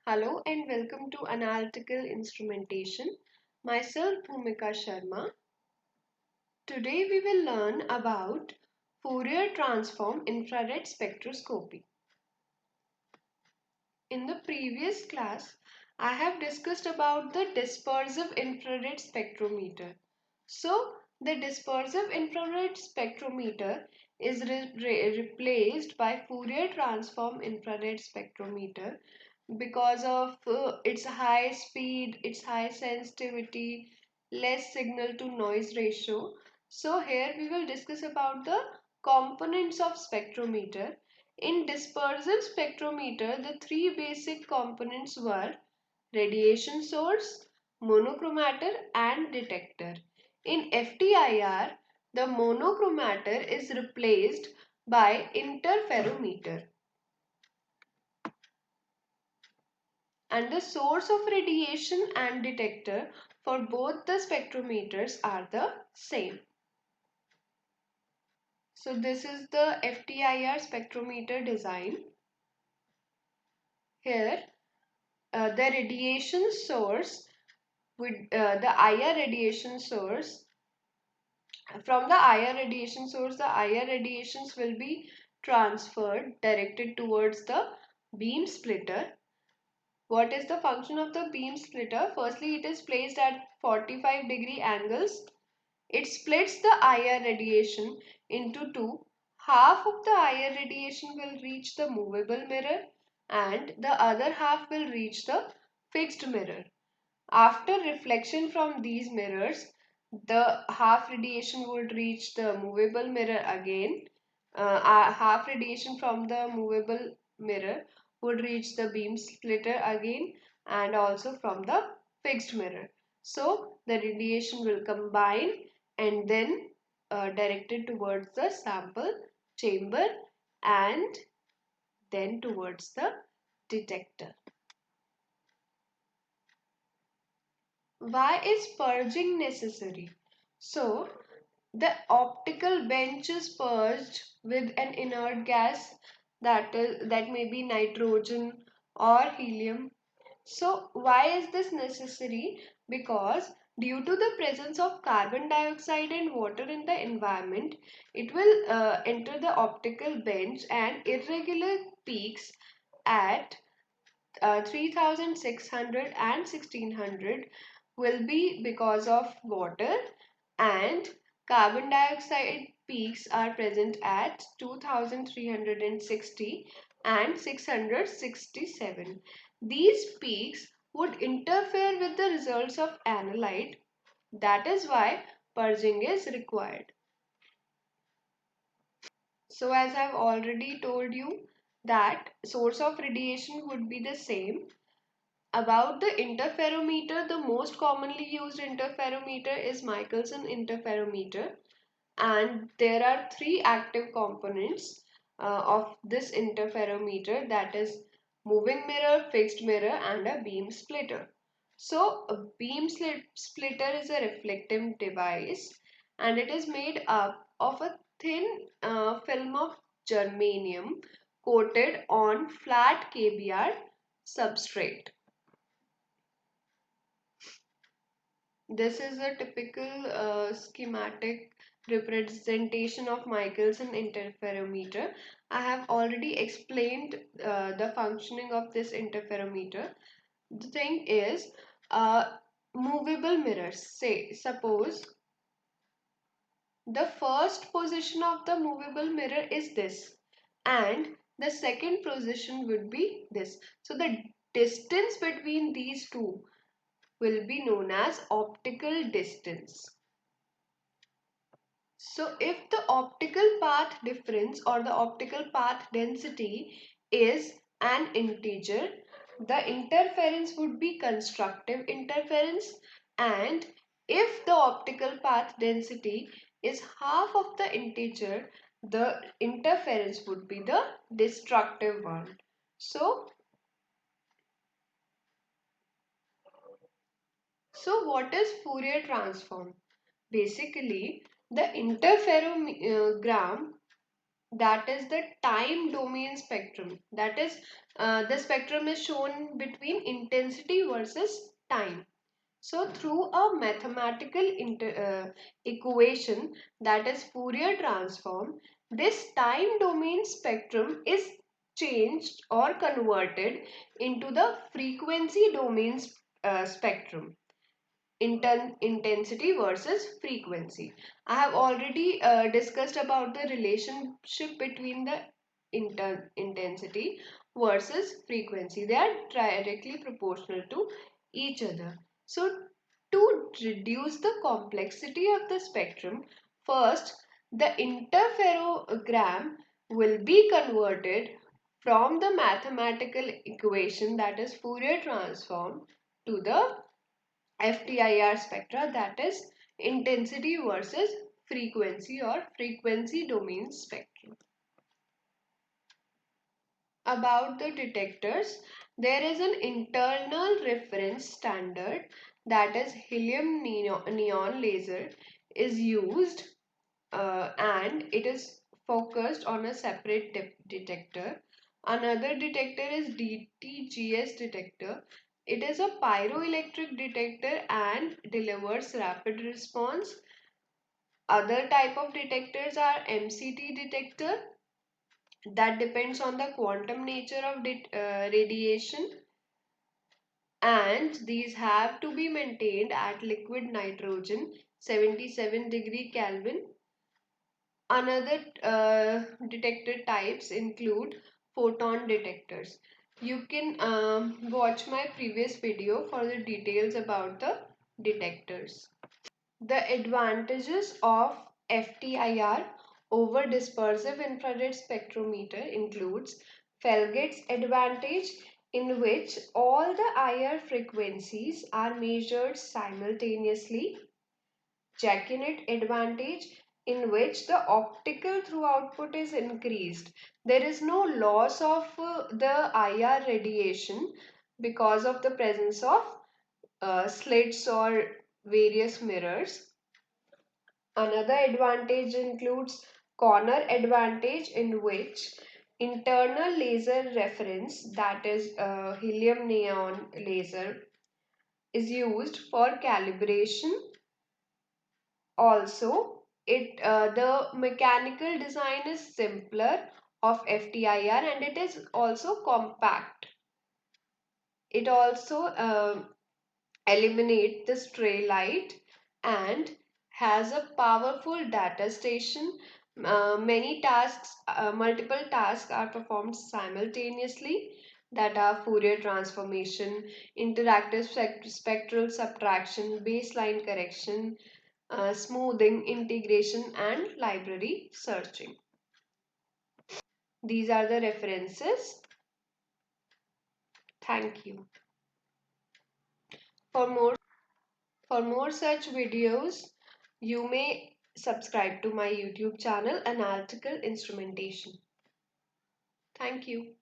Hello and welcome to Analytical Instrumentation. Myself Bhumika Sharma. Today we will learn about Fourier transform infrared spectroscopy. In the previous class, I have discussed about the dispersive infrared spectrometer. So, the dispersive infrared spectrometer is replaced by Fourier transform infrared spectrometer because of its high speed, its high sensitivity, less signal to noise ratio. So here we will discuss about the components of spectrometer. In dispersive spectrometer, the three basic components were radiation source, monochromator and detector. In FTIR, the monochromator is replaced by interferometer. And the source of radiation and detector for both the spectrometers are the same. So this is the FTIR spectrometer design. Here the radiation source with the IR radiation source. From the IR radiation source, the IR radiations will be transferred, directed towards the beam splitter. What is the function of the beam splitter? Firstly, it is placed at 45-degree angles. It splits the IR radiation into two. Half of the IR radiation will reach the movable mirror and the other half will reach the fixed mirror. After reflection from these mirrors, the half radiation would reach the movable mirror again. Half radiation from the movable mirror would reach the beam splitter again and also from the fixed mirror. So the radiation will combine and then directed towards the sample chamber and then towards the detector. Why is purging necessary? So, the optical bench is purged with an inert gas that may be nitrogen or helium. So, why is this necessary? Because due to the presence of carbon dioxide and water in the environment, it will enter the optical bench and irregular peaks at 3600 and 1600 will be because of water, and carbon dioxide peaks are present at 2360 and 667. These peaks would interfere with the results of analyte. That is why purging is required. So as I've already told you that source of radiation would be the same. About the interferometer, the most commonly used interferometer is Michelson interferometer, and there are three active components of this interferometer, that is moving mirror, fixed mirror and a beam splitter. So a beam splitter is a reflective device and it is made up of a thin film of germanium coated on flat KBR substrate. This is a typical schematic representation of Michelson interferometer. I have already explained the functioning of this interferometer. The thing is, movable mirrors. Say, suppose the first position of the movable mirror is this, and the second position would be this. So the distance between these two will be known as optical distance. So if the optical path difference or the optical path density is an integer, the interference would be constructive interference, and if the optical path density is half of the integer, the interference would be the destructive one. So what is Fourier transform? Basically, the interferogram that is the time domain spectrum. That is, the spectrum is shown between intensity versus time. So through a mathematical equation, that is Fourier transform, this time domain spectrum is changed or converted into the frequency domain spectrum. Intensity versus frequency. I have already discussed about the relationship between the intensity versus frequency. They are directly proportional to each other. So to reduce the complexity of the spectrum, first the interferogram will be converted from the mathematical equation, that is Fourier transform, to the FTIR spectra, that is intensity versus frequency or frequency domain spectrum. About the detectors, there is an internal reference standard, that is helium neon laser is used, and it is focused on a separate detector. Another detector is DTGS detector. It is a pyroelectric detector and delivers rapid response. Other type of detectors are MCT detector, that depends on the quantum nature of radiation, and these have to be maintained at liquid nitrogen 77 degree Kelvin. Another detector types include photon detectors. You can watch my previous video for the details about the detectors. The advantages of FTIR over dispersive infrared spectrometer includes Felgate's advantage, in which all the IR frequencies are measured simultaneously. Jackinet advantage, in which the optical through output is increased. There is no loss of the IR radiation because of the presence of slits or various mirrors. Another advantage includes corner advantage, in which internal laser reference, that is helium neon laser, is used for calibration. Also, the mechanical design is simpler of FTIR, and it is also compact. It also eliminates the stray light and has a powerful data station. Multiple tasks are performed simultaneously, that are Fourier transformation, interactive spectral subtraction, baseline correction, smoothing, integration, and library searching. These are the references. Thank you. For more such videos, you may subscribe to my YouTube channel, Analytical Instrumentation. Thank you.